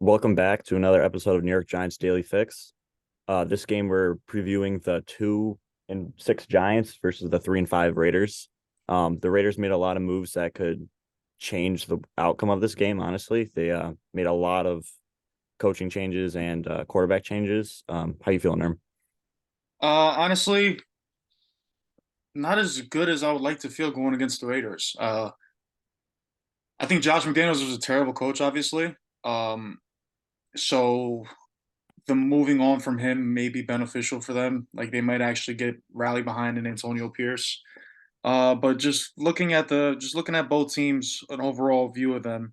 Welcome back to another episode of New York Giants Daily Fix. This game we're previewing the 2-6 Giants versus the 3-5 Raiders. The Raiders made a lot of moves that could change the outcome of this game. Honestly, they made a lot of coaching changes and quarterback changes. How you feeling, Erm? Honestly, not as good as I would like to feel going against the Raiders. I think Josh McDaniels was a terrible coach, obviously. Um, so the moving on from him may be beneficial for them. Like they might actually get rally behind an Antonio Pierce. But just looking at both teams, an overall view of them,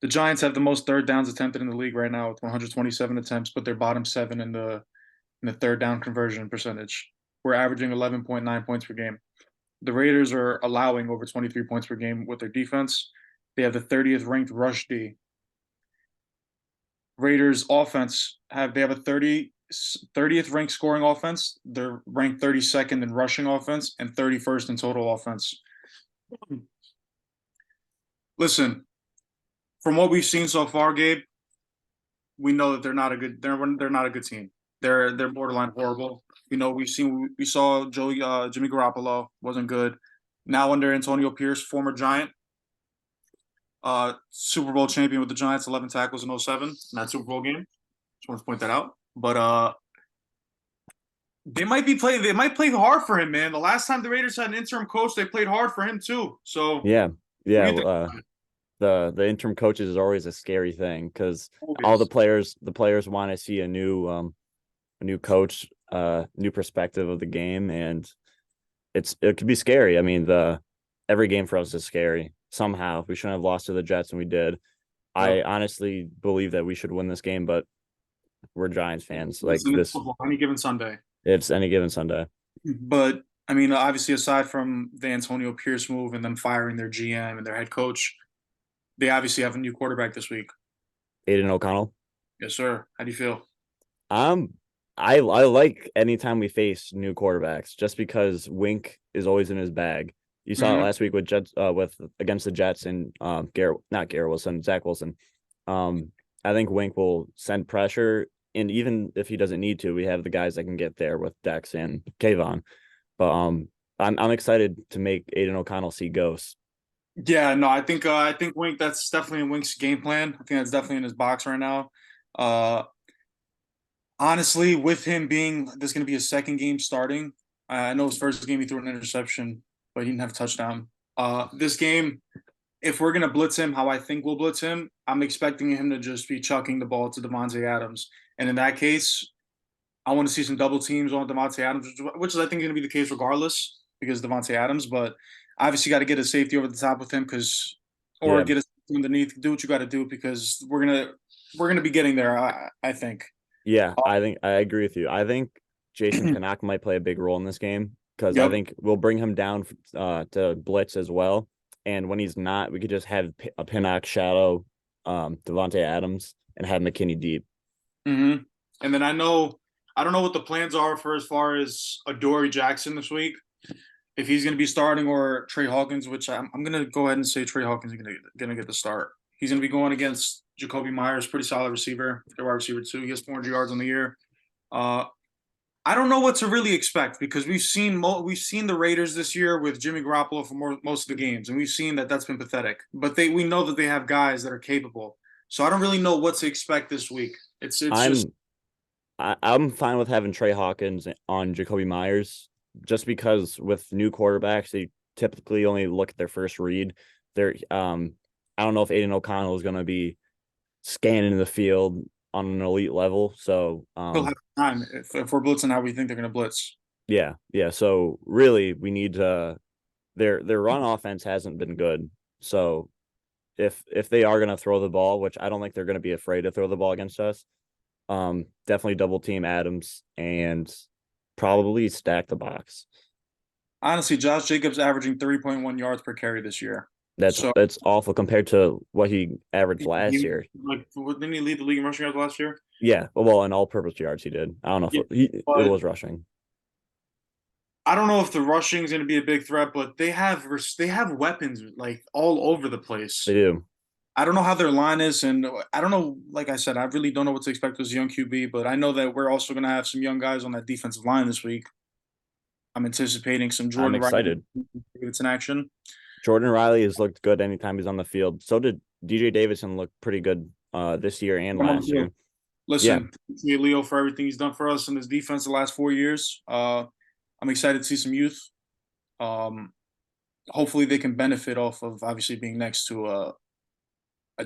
the Giants have the most third downs attempted in the league right now with 127 attempts, but they're bottom seven in the third down conversion percentage. We're averaging 11.9 points per game. The Raiders are allowing over 23 points per game with their defense. They have the 30th ranked rush D. Raiders offense have a 30th ranked scoring offense. They're ranked 32nd in rushing offense and 31st in total offense. Listen, from what we've seen so far, Gabe, we know that they're not a good team. They're borderline horrible. We saw Jimmy Garoppolo wasn't good. Now under Antonio Pierce, former Giant, Super Bowl champion with the Giants, 11 tackles in '07 in that Super Bowl game. Just want to point that out. But they might play hard for him, man. The last time the Raiders had an interim coach, they played hard for him too. So Yeah, what yeah. do you think? The interim coaches is always a scary thing because all Always. the players want to see a new coach, new perspective of the game, and it could be scary. I mean, the every game for us is scary. Somehow we shouldn't have lost to the Jets, and we did. I Yep. honestly believe that we should win this game, but we're Giants fans. Like Listen, it's this, football any given Sunday. it's any given Sunday. But I mean, obviously, aside from the Antonio Pierce move and them firing their GM and their head coach, they obviously have a new quarterback this week. Aiden O'Connell. Yes, sir. How do you feel? Um, I like anytime we face new quarterbacks, just because Wink is always in his bag. You saw it Hmm. last week with Jets, with against the Jets and Garrett, not Garrett Wilson, Zach Wilson. Um, I think Wink will send pressure, and even if he doesn't need to, we have the guys that can get there with Dex and Kayvon. But I'm excited to make Aiden O'Connell see ghosts. Yeah, no, I think Wink. That's definitely in Wink's game plan. I think that's definitely in his box right now. Uh, Honestly, with him being this going to be his second game starting, I know his first game he threw an interception, but he didn't have a touchdown. This game, if we're gonna blitz him, how I think we'll blitz him, I'm expecting him to just be chucking the ball to Devontae Adams, and in that case, I want to see some double teams on Devontae Adams, which is I think going to be the case regardless because Devontae Adams. But obviously, got to get a safety over the top with him or Yeah, get a safety underneath. Do what you got to do because we're gonna be getting there. I think. yeah, I think I agree with you. I think Jason Pinnock might play a big role in this game because I Yep. think we'll bring him down to blitz as well. And when he's not, we could just have a Pinnock shadow Devontae Adams and have McKinney deep. Hmm. And then I don't know what the plans are for as far as Adoree Jackson this week. If he's going to be starting or Trey Hawkins, which I'm going to go ahead and say Trey Hawkins is going to get the start. He's going to be going against Jacoby Myers, pretty solid receiver, their wide receiver too. He has 400 yards on the year. Uh, I don't know what to really expect because we've seen the Raiders this year with Jimmy Garoppolo for most of the games, and we've seen that that's been pathetic. But we know that they have guys that are capable. So I don't really know what to expect this week. It's just I'm I'm fine with having Trey Hawkins on Jacoby Myers just because with new quarterbacks they typically only look at their first read. They're I don't know if Aiden O'Connell is going to be scanning the field on an elite level. So He'll have time if we're blitzing how we think they're going to blitz. yeah, yeah. So really, we need to. Their run offense hasn't been good. So if they are going to throw the ball, which I don't think they're going to be afraid to throw the ball against us, definitely double team Adams and probably stack the box. Honestly, Josh Jacobs averaging 3.1 yards per carry this year. So That's awful compared to what he averaged last year. didn't he lead the league in rushing yards last year? Yeah, well, in all-purpose yards he did. I don't know if Yeah, it but was rushing. I don't know if the rushing is going to be a big threat, but they have weapons like all over the They place. do. I don't know how their line is, and I don't know. Like I said, I really don't know what to expect as a young QB, but I know that we're also going to have some young guys on that defensive line this week. I'm anticipating some I'm Jordan Riley excited. it's in action. Jordan Riley has looked good anytime he's on the field. So did DJ Davidson look pretty good this year and I'm on the last field. year. Yeah, Listen, appreciate Leo for everything he's done for us in his defense the last 4 years. I'm excited to see some youth. Um, Hopefully, they can benefit off of obviously being next to a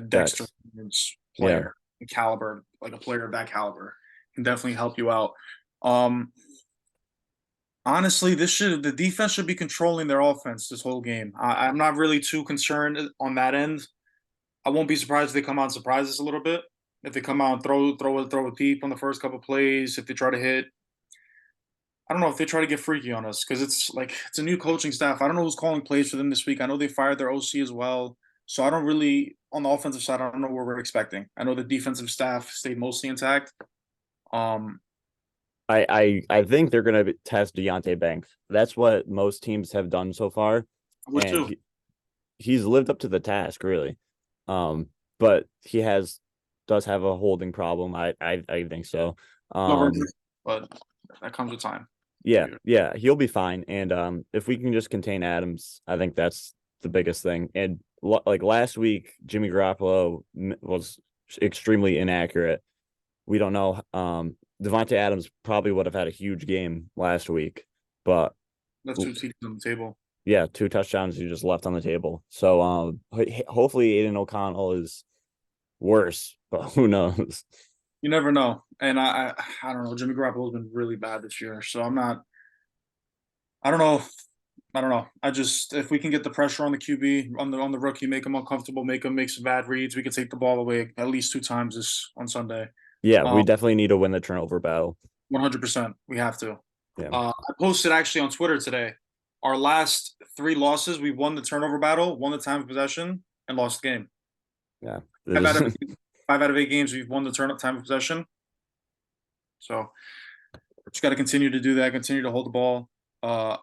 Dexter facts. Yeah, player, a caliber, like a player of that caliber, can definitely help you out. Um, Honestly, the defense should be controlling their offense this whole game. I'm not really too concerned on that end. I won't be surprised if they come out and surprise us a little bit. If they come out and throw a deep on the first couple plays, if they try to hit, I don't know if they try to get freaky on us because it's like it's a new coaching staff. I don't know who's calling plays for them this week. I know they fired their OC as well, so I don't really on the offensive side. I don't know what we're expecting. I know the defensive staff stayed mostly intact. Um, I think they're gonna test Deontay Banks. That's what most teams have done so far, I would and too. he's lived up to the task really. But he does have a holding problem. I think so. Never, Um, but that comes with time. yeah, yeah, he'll be fine. And if we can just contain Adams, I think that's the biggest thing. And like last week, Jimmy Garoppolo was extremely inaccurate. We don't know. Devontae Adams probably would have had a huge game last week, but That's two teams on the table. yeah, two touchdowns you just left on the table. So hopefully Aiden O'Connell is worse, but who knows? You never know. And I don't know. Jimmy Garoppolo's been really bad this year, so I'm not. I don't know. I don't know. I just if we can get the pressure on the QB on the rookie, make him uncomfortable, make him make some bad reads, we can take the ball away at least 2 times this on Sunday. Yeah, we Um, definitely need to win the turnover battle. 100%. We have to. Yeah, I posted actually on Twitter today. Our last three losses, we won the turnover battle, won the time of possession, and lost the game. yeah. Five out of 5 out of 8 games, we've won the time of possession. So just got to continue to do that. Continue to hold the ball. Uh,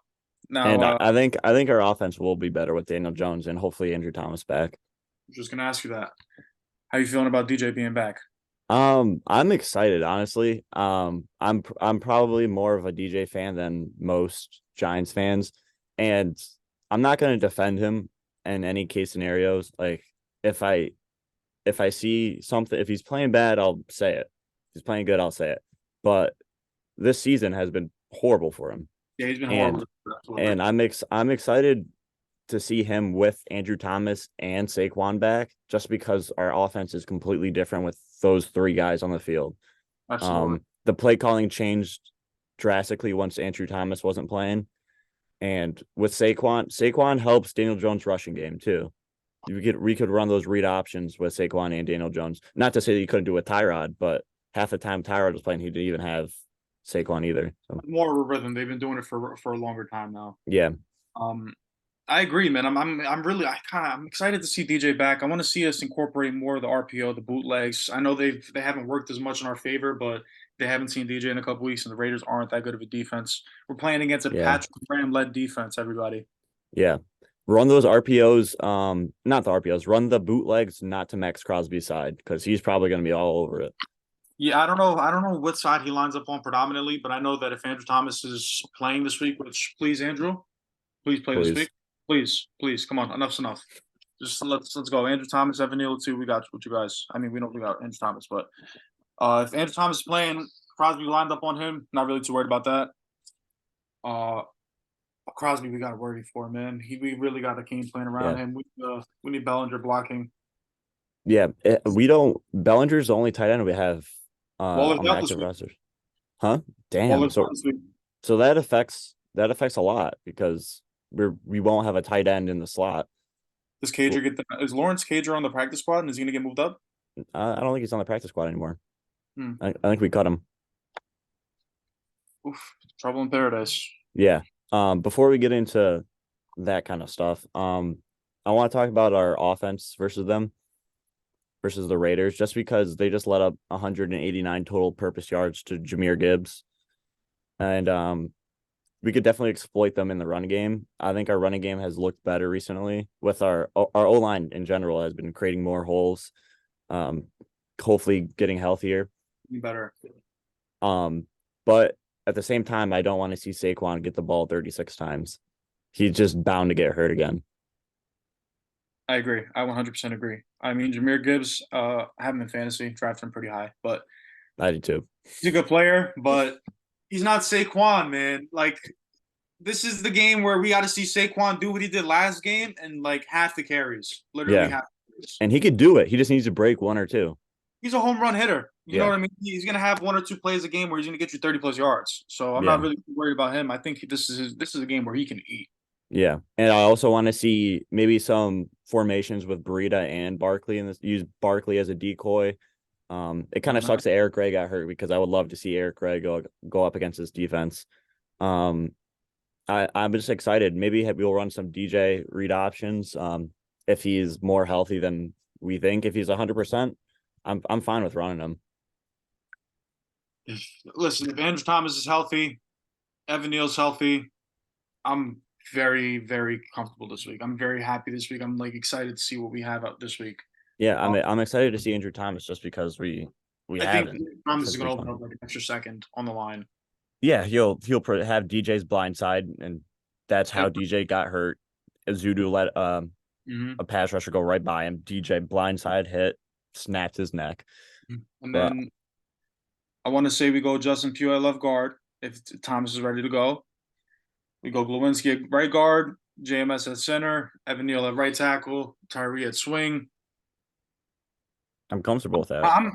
now, And I think our offense will be better with Daniel Jones and hopefully Andrew Thomas back. I'm just gonna ask you that. How you feeling about DJ being back? I'm excited, honestly. I'm probably more of a DJ fan than most Giants fans, and I'm not going to defend him in any case scenarios. Like if I if I see something, if he's playing bad, I'll say it. If he's playing good, I'll say it. But this season has been horrible for him, Yeah, he's been and horrible. Absolutely. I'm excited to see him with Andrew Thomas and Saquon back, just because our offense is completely different with those three guys on the field. Absolutely. The play calling changed drastically once Andrew Thomas wasn't playing, and with Saquon helps Daniel Jones' rushing game too. We could run those read options with Saquon and Daniel Jones. Not to say that you couldn't do it with Tyrod, but half the time Tyrod was playing, he didn't even have Saquon either. So More of a rhythm. They've been doing it for a longer time now. yeah, Um, I agree, man. I'm really I'm excited to see DJ back. I want to see us incorporate more of the RPO, the bootlegs. I know they haven't worked as much in our favor, but they haven't seen DJ in a couple weeks, and the Raiders aren't that good of a defense. We're playing against a yeah, Patrick Graham led defense. Everybody. yeah. Run those RPOs, not the RPOs, run the bootlegs not to Max Crosby's side because he's probably going to be all over it. Yeah, I don't know. I don't know what side he lines up on predominantly, but I know that if Andrew Thomas is playing this week, which please, Andrew, please play this week. Please. Please, please, come on, enough's enough. Just let's go. Andrew Thomas, Evan Neal, too. We got what you guys. I mean, we don't we got Andrew Thomas, but if Andrew Thomas is playing, Crosby lined up on him. Not really too worried about that. Uh, Crosby, we got to worry for, man. We really got a game plan around Yeah. him. We need Bellinger blocking. Yeah. We don't, Bellinger's the only tight end we have Waller's on the out this active week. roster. Huh? Damn. Waller's out this week. So that affects a lot because we won't have a tight end in the slot. Does Cager is Lawrence Cager on the practice squad and is he gonna get moved up? I don't think he's on the practice squad anymore. Hmm. I think we cut him. Oof, trouble in paradise. Yeah. Before we get into that kind of stuff, I want to talk about our offense versus the Raiders, just because they just let up 189 total purpose yards to Jahmyr Gibbs. And we could definitely exploit them in the run game. I think our running game has looked better recently with our O-line in general has been creating more holes. Um, hopefully getting healthier. Better. But at the same time, I don't want to see Saquon get the ball 36 times. He's just bound to get hurt again. I agree. I 100% agree. I mean, Jahmyr Gibbs, I have him in fantasy, drafted him pretty high, but I do too. he's a good player, but he's not Saquon, man. Like, this is the game where we got to see Saquon do what he did last game and like half the carries, literally Yeah. half the carries. And he could do it. He just needs to break one or two. He's a home run hitter. You know Yeah. what I mean? He's gonna have one or two plays a game where he's gonna get you 30 plus yards. So I'm not Yeah. really worried about him. I think this is a game where he can eat. Yeah. And I also want to see maybe some formations with Burita and Barkley and use Barkley as a decoy. It kind of sucks that Eric Gray got hurt because I would love to see Eric Gray go up against his defense. I'm just excited. Maybe we'll run some DJ read options. If he's more healthy than we think. If he's 100%, I'm fine with running him. Listen, if Andrew Thomas is healthy, Evan Neal's healthy, I'm very, very comfortable this week. I'm very happy this week. I'm like excited to see what we have out this week. Yeah, I'm excited to see Andrew Thomas just because we I think haven't Thomas is since going to week open one. up like an extra second on the line. Yeah, he'll have DJ's blind side, and that's how DJ got hurt. Azudu let a pass rusher go right by him. DJ blindside hit, snapped his neck. And then I want to say we go Justin Pugh at left guard if Thomas is ready to go. We go Glowinski at right guard, JMS at center, Evan Neal at right tackle, Tyree at swing. I'm comfortable with that. I'm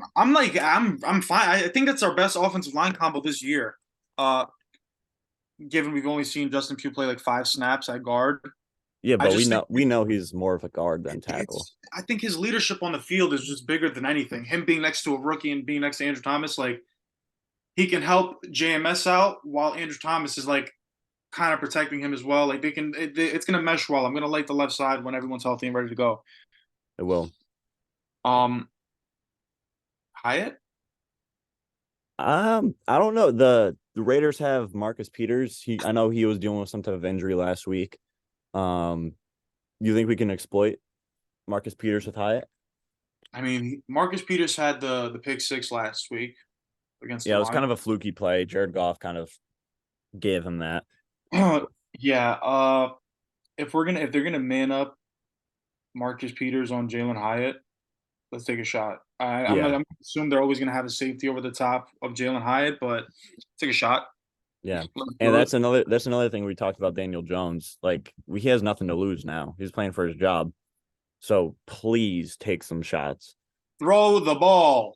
fine. I think that's our best offensive line combo this year. Given we've only seen Justin Pugh play like 5 snaps at guard. Yeah, but we know he's more of a guard than tackle. I think his leadership on the field is just bigger than anything. Him being next to a rookie and being next to Andrew Thomas, like he can help JMS out while Andrew Thomas is like kind of protecting him as well. Like it's gonna mesh well. I'm gonna like the left side when everyone's healthy and ready to go. It will. Hyatt. I don't know. The Raiders have Marcus Peters. I know he was dealing with some type of injury last week. You think we can exploit Marcus Peters with Hyatt? I mean, Marcus Peters had the pick 6 last week against. Yeah, it was kind of a fluky play. Jared Goff kind of gave him that. Yeah. If they're gonna man up Marcus Peters on Jalen Hyatt, let's take a shot. I'm gonna assume they're always gonna have a safety over the top of Jalen Hyatt, but take a shot. Yeah, and that's another thing we talked about. Daniel Jones, like he has nothing to lose now. He's playing for his job, so please take some shots. Throw the ball.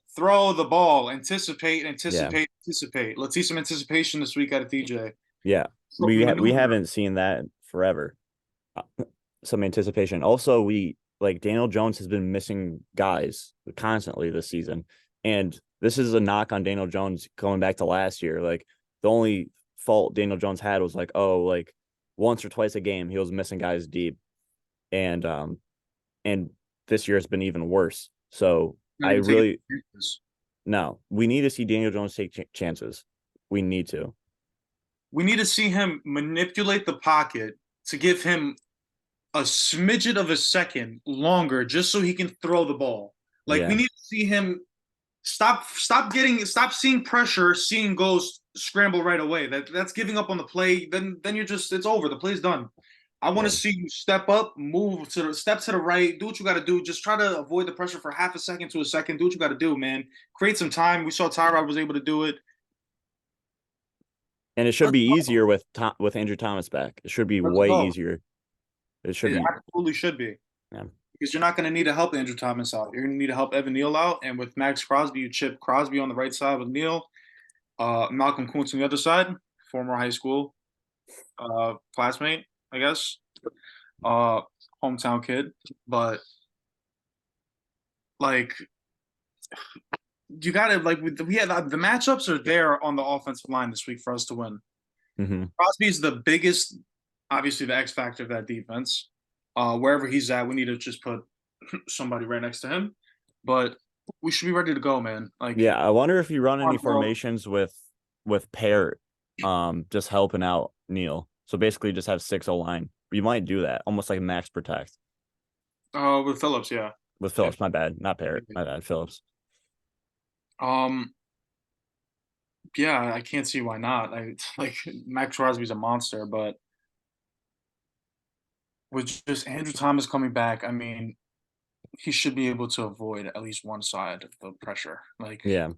Anticipate. Let's see some anticipation this week out of DJ. Yeah, we haven't seen that forever. Some anticipation. Also, Daniel Jones has been missing guys constantly this season, and this is a knock on Daniel Jones going back to last year. Like the only fault Daniel Jones had was once or twice a game he was missing guys deep, and this year has been even worse. So we need to see Daniel Jones take chances. We need to see him manipulate the pocket to give him a smidget of a second longer just so he can throw the ball. We need to see him stop seeing pressure, seeing goals scramble right away. That's giving up on the play. Then it's over. The play's done. I want to see you step up, step to the right, do what you got to do. Just try to avoid the pressure for half a second to a second. Do what you got to do, man. Create some time. We saw Tyrod was able to do it. And it should be easier with Andrew Thomas back. It should be way easier. It absolutely should be. Yeah. Because you're not going to need to help Andrew Thomas out. You're going to need to help Evan Neal out. And with Max Crosby, you chip Crosby on the right side with Neal. Malcolm Kuntz on the other side, former high school classmate, I guess. Hometown kid. But, you got to, the matchups are there on the offensive line this week for us to win. Mm-hmm. Crosby's the biggest, obviously the X factor of that defense. Wherever he's at, we need to just put somebody right next to him. But we should be ready to go, man. I wonder if you run any formations with Parrott, just helping out Neal. So basically, just have 6 O line. You might do that, almost like max protect With Phillips, yeah. with Yeah. Phillips. My bad, not Parrott. My bad, Phillips. Um, yeah, I can't see why not. Like Max Crosby's a monster, but with just Andrew Thomas coming back, I mean, he should be able to avoid at least one side of the pressure. Like Yeah,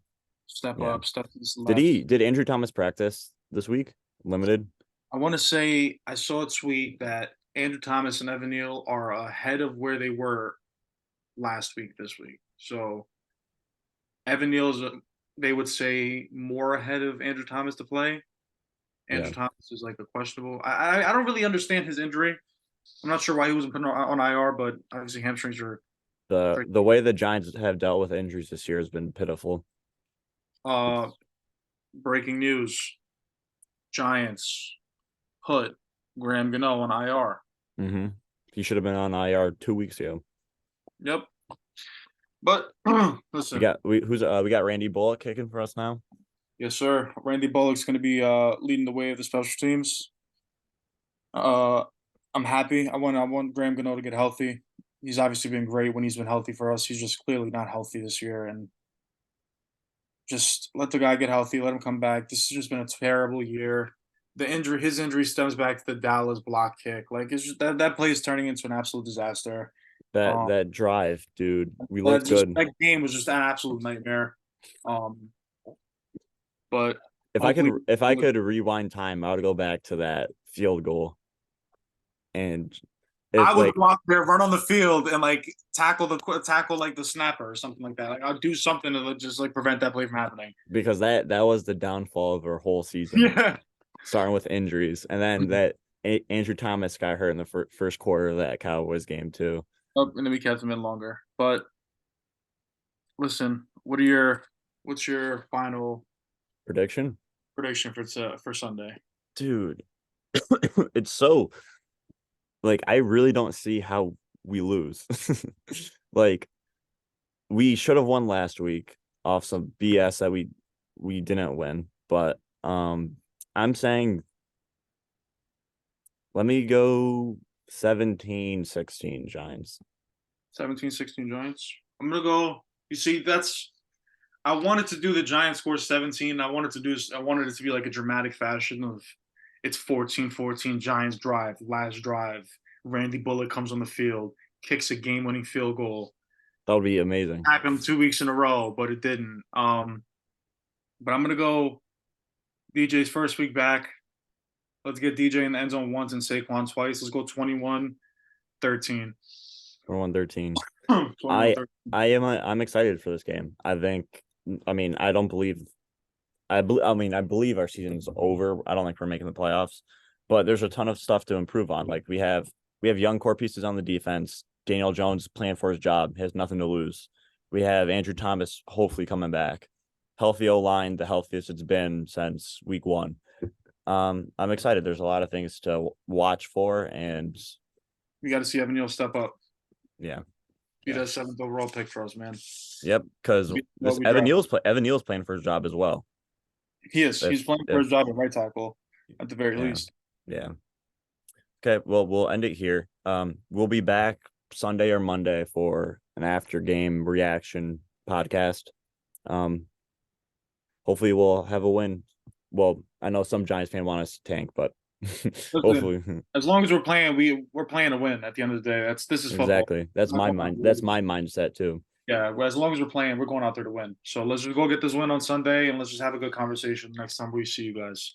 step yeah. up, step to the Did left. he? Did Andrew Thomas practice this week? Limited. I want to say I saw a tweet that Andrew Thomas and Evan Neal are ahead of where they were last week this week. So Evan Neal's, they would say, more ahead of Andrew Thomas to play. Yeah. Andrew Thomas is like a questionable. I don't really understand his injury. I'm not sure why he wasn't put on IR, but obviously hamstrings are pretty. The way the Giants have dealt with injuries this year has been pitiful. Uh, breaking news: Giants put Graham Gano on IR. Mm-hmm. He should have been on IR 2 weeks ago. Yep. But We listen, got we got Randy Bullock kicking for us now. yes, sir. Randy Bullock's going to be leading the way of the special teams. Uh, I'm happy. I want Graham Gano to get healthy. He's obviously been great when he's been healthy for us. He's just clearly not healthy this year, and just let the guy get healthy. Let him come back. This has just been a terrible year. His injury stems back to the Dallas block kick. Like it's just, that play is turning into an absolute disaster. That Um, that drive, dude. We looked good. that game was just an absolute nightmare. Um, but hopefully, If I could rewind time, I would go back to that field goal. And I if would like go out there, run on the field, and like tackle like the snapper or something like that. Like I'd do something to just like prevent that play from happening. because that was the downfall of our whole season, Yeah. starting with injuries, and then that Andrew Thomas got hurt in the first quarter of that Cowboys game too. Oh, and then we kept him in longer. But listen, what's your final Prediction, prediction for Sunday? dude. It's so like I really don't see how we lose. Like we should have won last week off some BS that we didn't win. But I'm saying let me go 17-16 Giants. 17-16 Giants. I'm gonna go. You see, that's I wanted to do the Giants score 17. I wanted it to be like a dramatic fashion of it's 14-14 Giants drive, last drive. Randy Bullock comes on the field, kicks a game-winning field goal. That would be amazing. Happened 2 weeks in a row, but it didn't. But I'm gonna go DJ's first week back. Let's get DJ in the end zone once and Saquon twice. Let's go 21-13. 21-13. 21-13. I'm excited for this game. I mean, I don't believe I mean, I believe our season's over. I don't think we're making the playoffs, but there's a ton of stuff to improve on. Like we have young core pieces on the defense. Daniel Jones playing for his job, has nothing to lose. We have Andrew Thomas hopefully coming back. Healthy O line, the healthiest it's been since week 1. I'm excited. There's a lot of things to watch for, and We got to see Evan Neal step up. yeah, Be yeah. that 7th overall pick for us, man. Yep, because this Evan Neal's playing for his job as well. He is. He's playing for his job at right tackle, at the very yeah, least. yeah. Okay, well, we'll end it here. We'll be back Sunday or Monday for an after game reaction podcast. Hopefully we'll have a win. Well, I know some Giants fan want us to tank, but hopefully. As long as we're playing, we're playing to win. At the end of the day, this is football. Exactly. That's my mind. That's my mindset too. Yeah, as long as we're playing, we're going out there to win. So let's just go get this win on Sunday, and let's just have a good conversation next time we see you guys.